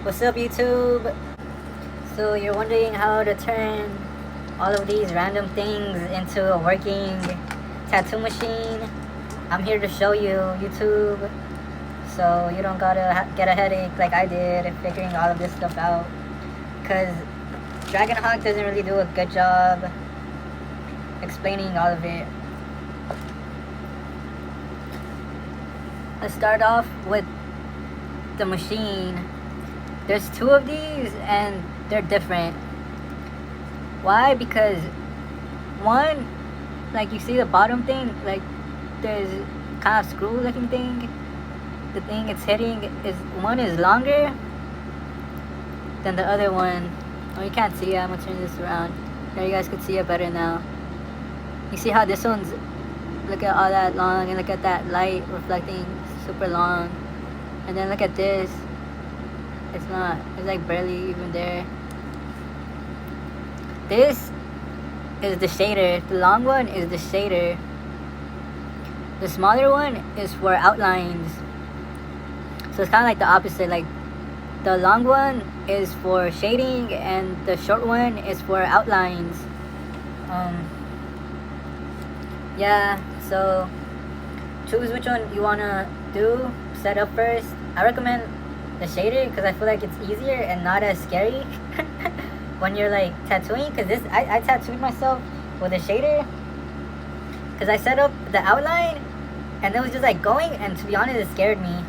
What's up, YouTube? So you're wondering how to turn all of these random things into a working tattoo machine? I'm here to show you, YouTube, so you don't gotta get a headache like I did figuring all of this stuff out, because DragonHawk doesn't really do a good job explaining all of it. Let's start off with the machine. There's two of these and they're different. Why? Because one, like, you see the bottom thing, like there's kind of screw looking thing. The thing it's hitting is, one is longer than the other one. Oh, you can't see it. I'm gonna turn this around. There, you guys can see it better now. You see how this one's, look at all that long, and look at that light reflecting super long. And then look at this. It's like barely even there. This is the shader. The long one is the shader. The smaller one is for outlines. So it's kind of like the opposite. Like, the long one is for shading and the short one is for outlines. Yeah, so choose which one you wanna do, set up first. I recommend the shader because I feel like it's easier and not as scary when you're like tattooing, because this I tattooed myself with a shader because I set up the outline and it was just like going, and to be honest, it scared me.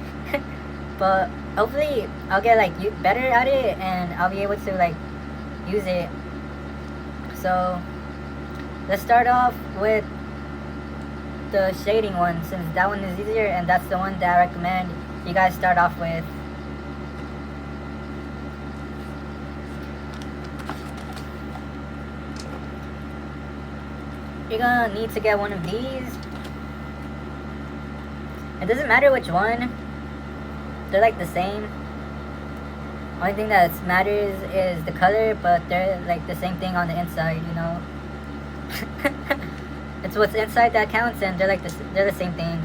But hopefully I'll get like better at it and I'll be able to like use it. So let's start off with the shading one, since that one is easier and that's the one that I recommend you guys start off with. You're gonna need to get one of these. It doesn't matter which one, they're like the same. Only thing that matters is the color, but they're like the same thing on the inside, you know. It's what's inside that counts, and they're like they're the same thing.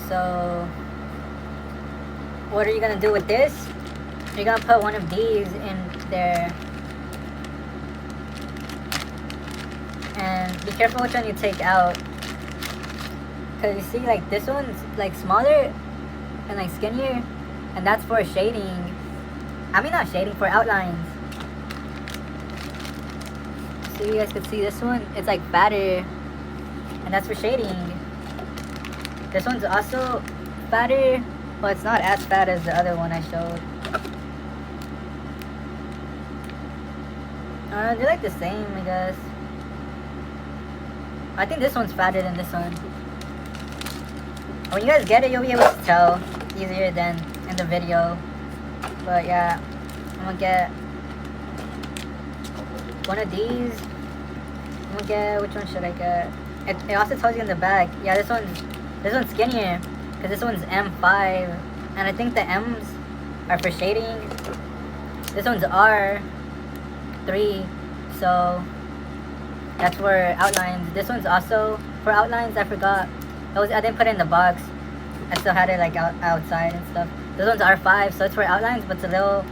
So what are you gonna do with this? You're gonna put one of these in there. And be careful which one you take out, because you see, like, this one's like smaller and like skinnier, and that's for shading. I mean, not shading, for outlines. So you guys can see this one, it's like fatter, and that's for shading. This one's also fatter, but it's not as fat as the other one I showed. They're like the same, I guess. I think this one's fatter than this one. When you guys get it, you'll be able to tell easier than in the video. But yeah, I'm gonna get one of these. I'm gonna get, which one should I get? It also tells you in the back. Yeah, this one's skinnier, because this one's M5, and I think the M's are for shading. This one's R3, so that's for outlines. This one's also for outlines. I forgot. I didn't put it in the box. I still had it like outside and stuff. This one's R5, so it's for outlines, but it's a little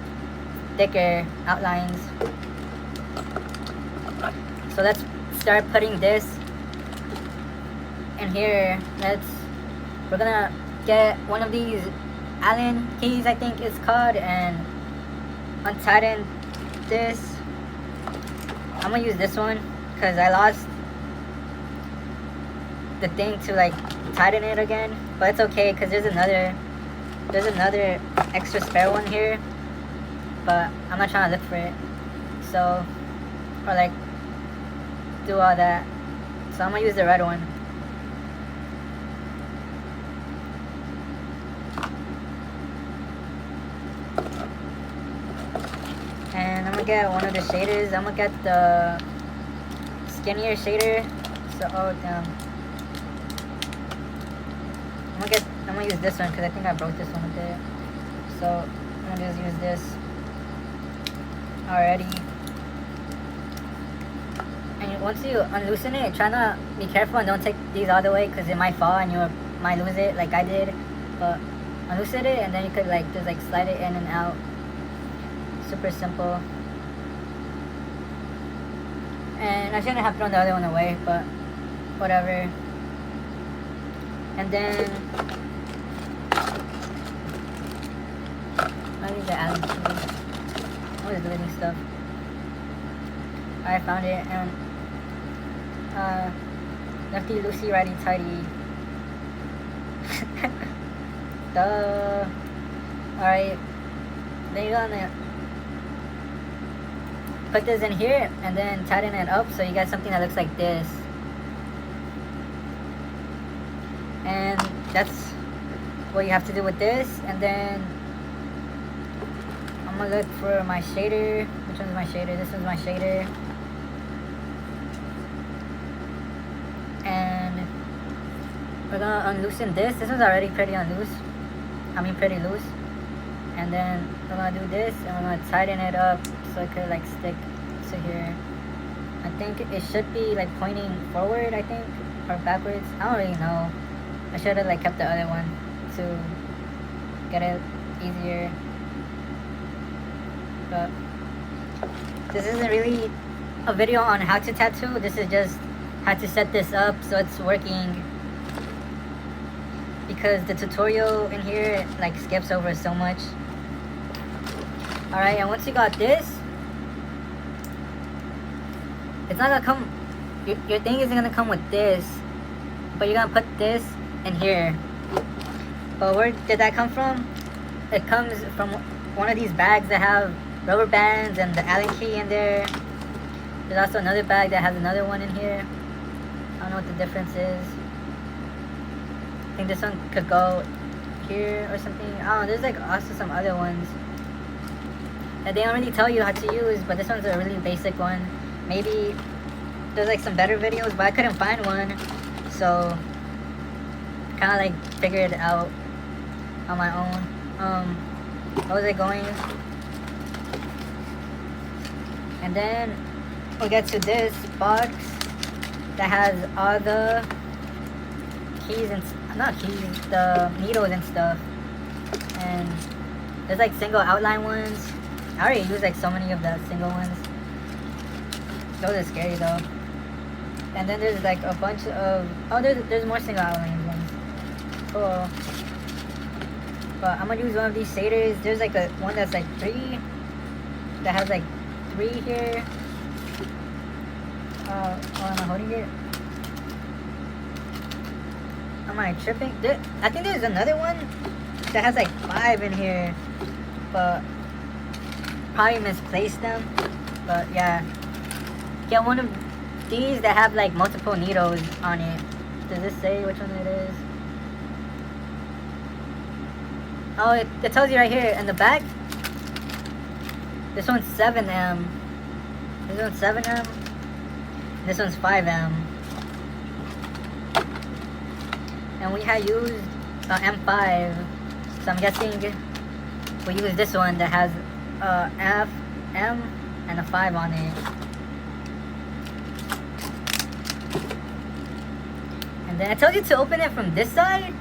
thicker outlines. So let's start putting this in here. We're gonna get one of these Allen keys, I think it's called, and untighten this. I'm gonna use this one because I lost the thing to like tighten it again, but it's okay because there's another extra spare one here, but I'm not trying to look for it, so, or like do all that. So I'm gonna use the red one. And I'm gonna get one of the shaders. I'm gonna get the skinnier shader. So, oh damn. I'm gonna use this one because I think I broke this one a bit. So I'm gonna just use this already. And once you unloosen it, try to be careful and don't take these all the way, because it might fall and you might lose it like I did. But unloosen it, and then you could like just like slide it in and out. Super simple. And I shouldn't have thrown the other one away, but whatever. And then I need the Allen key. What is deleting stuff? I found it, and lefty loosey, righty tighty. Duh. Alright, then you're gonna put this in here and then tighten it up so you got something that looks like this. And that's what you have to do with this. And then I'm gonna look for my shader. Which one's my shader? This one's my shader. And we're gonna unloosen this. This one's already pretty pretty loose. And then we're gonna do this and we're gonna tighten it up so it could like stick to here. I think it should be like pointing forward, I think, or backwards. I don't really know. I should have like kept the other one to get it easier. But this isn't really a video on how to tattoo. This is just how to set this up so it's working. Because the tutorial in here like skips over so much. Alright, and once you got this, it's not gonna come, your thing isn't gonna come with this, but you're gonna put this in here. But where did that come from? It comes from one of these bags that have rubber bands and the Allen key in there. There's also another bag that has another one in here. I don't know what the difference is. I think this one could go here or something. I don't know, there's like also some other ones that they don't really tell you how to use, but this one's a really basic one. Maybe there's like some better videos, but I couldn't find one, so kind of like figured it out on my own. What was I going? And then we get to this box that has all the keys and not keys, the needles and stuff. And there's like single outline ones. I already used like so many of the single ones. Those are scary though. And then there's like a bunch of there's more single outline ones. Cool. But I'm gonna use one of these shaders. There's like a one that's like 3 that has like 3 here. Am I holding it? Am I tripping? I think there's another one that has like 5 in here, but probably misplaced them. But yeah, get one of these that have like multiple needles on it. Does this say which one it is? Oh, it tells you right here in the back. This one's 7M. This one's 7M. This one's 5M. And we had used M5, so I'm guessing we use this one that has F, M, and a 5 on it. And then I told you to open it from this side,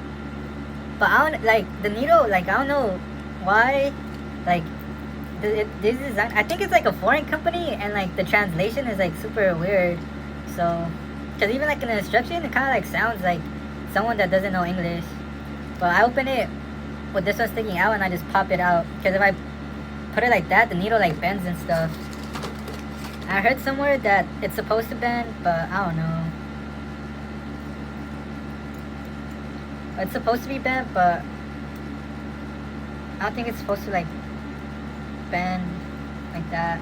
but I don't like the needle. Like I don't know why. Like this design, I think it's like a foreign company, and like the translation is like super weird. So, cause even like in the instruction, it kind of like sounds like someone that doesn't know English. But I open it with this one sticking out and I just pop it out. Because if I put it like that, the needle like bends and stuff. I heard somewhere that it's supposed to bend, but I don't know. It's supposed to be bent, but I don't think it's supposed to like bend like that.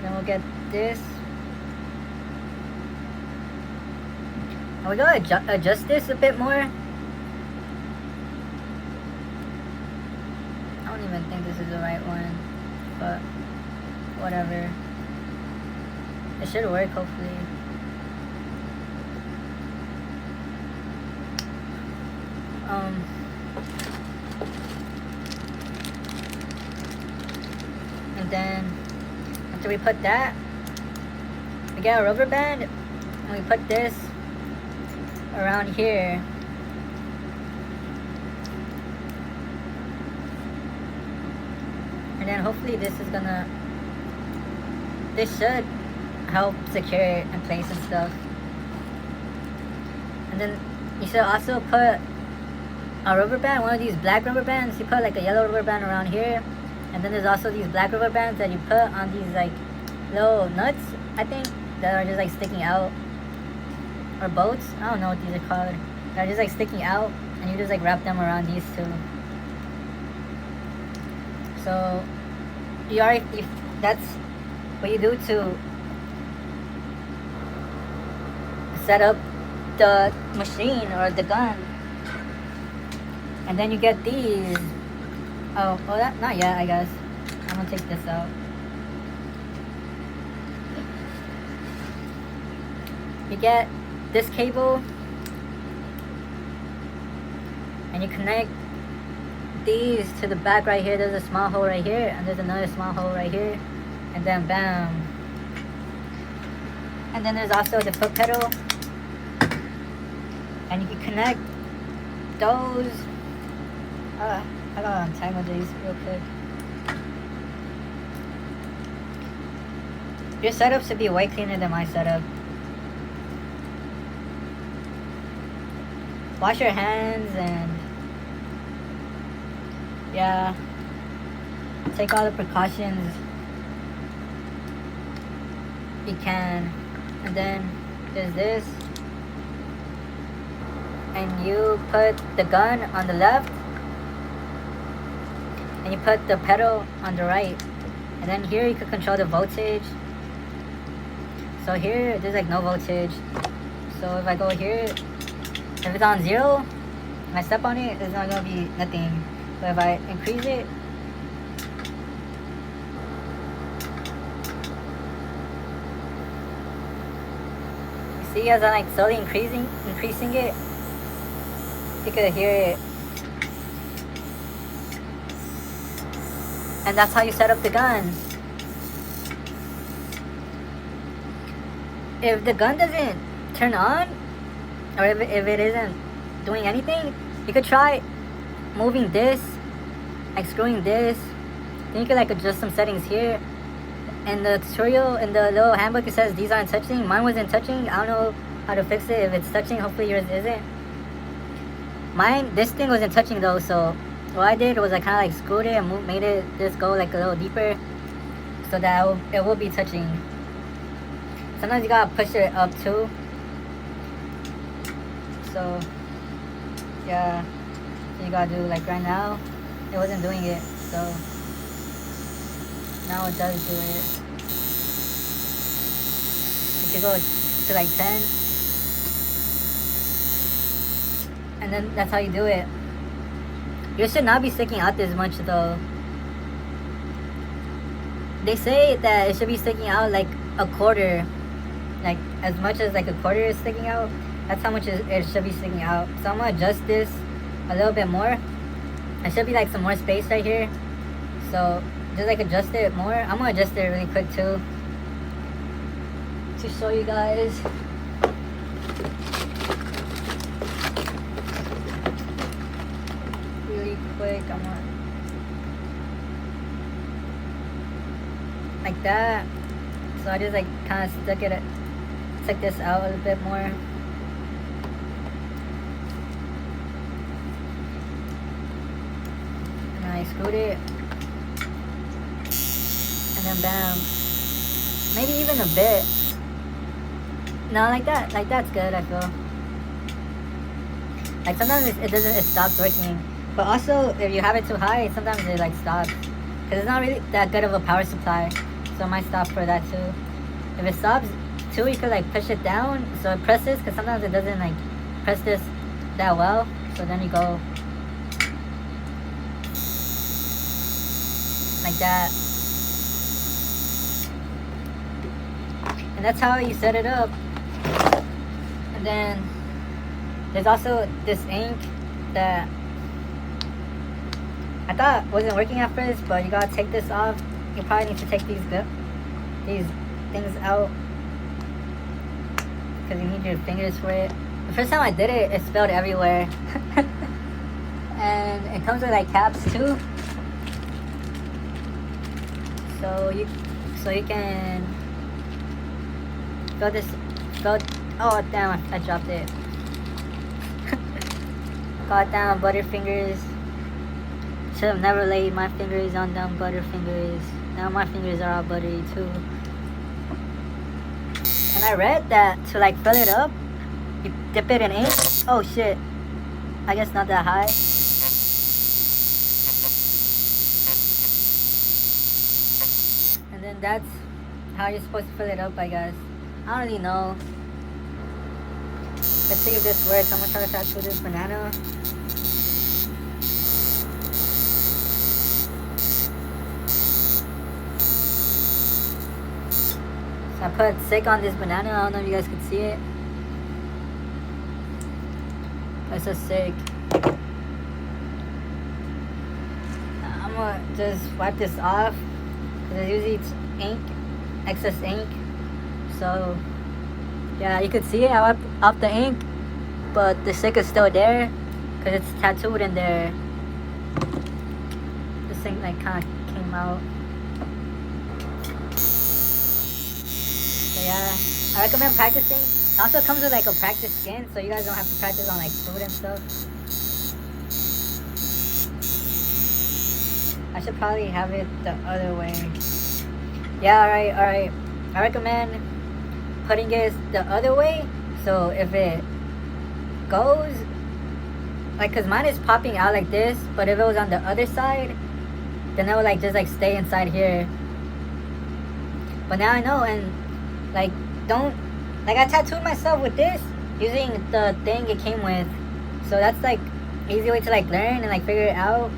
Then we'll get this. And we gotta adjust this a bit more. I don't even think this is the right one, but whatever. It should work, hopefully. And then after we put that, we get a rubber band and we put this around here And then hopefully this should help secure it in place and stuff. And then you should also put a rubber band, one of these black rubber bands. You put like a yellow rubber band around here, and then there's also these black rubber bands that you put on these like little nuts, I think, that are just like sticking out, or bolts. I don't know what these are called. They're just like sticking out, and you just like wrap them around these two. So that's what you do to set up the machine or the gun. And then you get these. Oh, that not yet, I guess. I'm gonna take this out. You get this cable, and you connect these to the back right here. There's a small hole right here, and there's another small hole right here, and then bam. And then there's also the foot pedal, and you can connect those. I gotta untangle these real quick. Your setup should be way cleaner than my setup. Wash your hands and yeah, take all the precautions you can. And then there's this, and you put the gun on the left, and you put the pedal on the right, and then here you can control the voltage. So here there's like no voltage, so if I go here, if it's on 0 and I step on it, it's not gonna be nothing. But if I increase it, you see as I'm like slowly increasing it, you could hear it. And that's how you set up the gun. If the gun doesn't turn on, or if it isn't doing anything, you could try moving this, like screwing this. Then you could like adjust some settings here. In the tutorial, in the little handbook, it says these aren't touching. Mine wasn't touching. I don't know how to fix it. If it's touching, hopefully yours isn't. This thing wasn't touching though, so what I did was I kind of like screwed it and made it just go like a little deeper, so that it will be touching. Sometimes you gotta push it up too. So yeah, so you gotta do like right now. It wasn't doing it, so now it does do it. You can go to like 10, and then that's how you do it. You should not be sticking out this much though. They say that it should be sticking out like a quarter, like as much as like a quarter is sticking out. That's how much it should be sticking out. So I'm gonna adjust this a little bit more. There should be like some more space right here, so just like adjust it more. I'm gonna adjust it really quick too, to show you guys. Really quick, I'm gonna like that. So I just like kind of took this out a little bit more. I screwed it, and then bam, maybe even a bit. No, like that's good. I feel like sometimes it stops working, but also if you have it too high, sometimes it like stops because it's not really that good of a power supply, so it might stop for that too. If it stops too, you could like push it down so it presses, because sometimes it doesn't like press this that well, so then you go like that, and that's how you set it up. And then there's also this ink that I thought wasn't working at first, but you gotta take this off. You probably need to take these things out because you need your fingers for it. The first time I did it, it spilled everywhere. And it comes with like caps too. so you can fill this, oh damn, I dropped it. Got down Butterfingers. Should have never laid my fingers on them Butterfingers. Now my fingers are all buttery too. And I read that to like fill it up, you dip it in ink. Oh shit. I guess not that high. And then that's how you're supposed to fill it up, I guess. I don't really know. Let's see if this works. I'm gonna try to tattoo this banana. So I put sick on this banana. I don't know if you guys can see it. It's so sick. I'm gonna just wipe this off because usually it's ink, excess ink. So yeah, you could see it. I wiped off the ink, but the stick is still there because it's tattooed in there. This thing like kind of came out. So yeah, I recommend practicing. It also comes with like a practice skin, so you guys don't have to practice on like food and stuff. I should probably have it the other way. Yeah, alright. I recommend putting it the other way, so if it goes, like, cause mine is popping out like this, but if it was on the other side, then it would like just like stay inside here. But now I know, and like don't, like I tattooed myself with this using the thing it came with, so that's like easy way to like learn and like figure it out.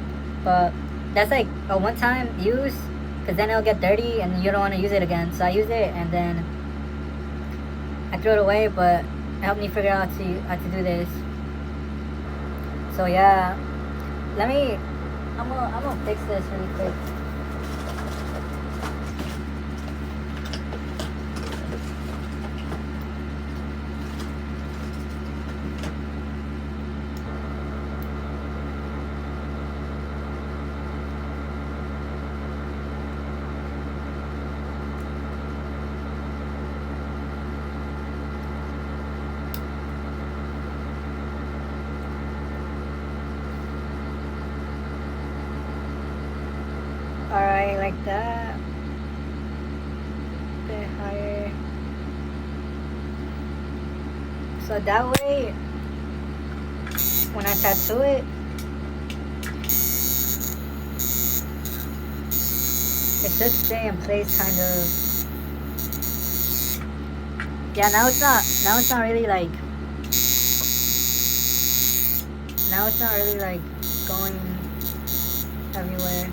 But that's like a one-time use, cause then it'll get dirty and you don't want to use it again. So I use it and then I threw it away, but it helped me figure out how to do this. So yeah, I'm gonna fix this really quick. Alright, like that. A bit higher. So that way, when I tattoo it, it should stay in place kind of. Yeah, now it's not really like, going everywhere.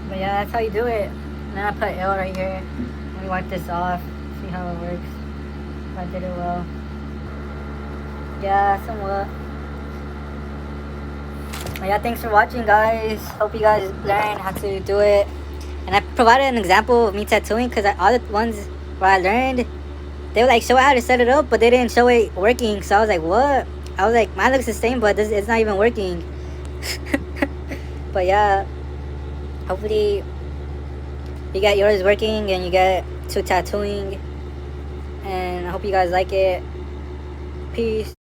But yeah, that's how you do it. And then I put L right here. Let me wipe this off, see how it works. If I did it well. Yeah, somewhat. But yeah, thanks for watching, guys. Hope you guys learn how to do it. And I provided an example of me tattooing because all the ones where I learned, they would like show how to set it up, but they didn't show it working. So I was like, what? I was like, mine looks the same, but it's not even working. But yeah, hopefully you got yours working and you get to tattooing. And I hope you guys like it. Peace.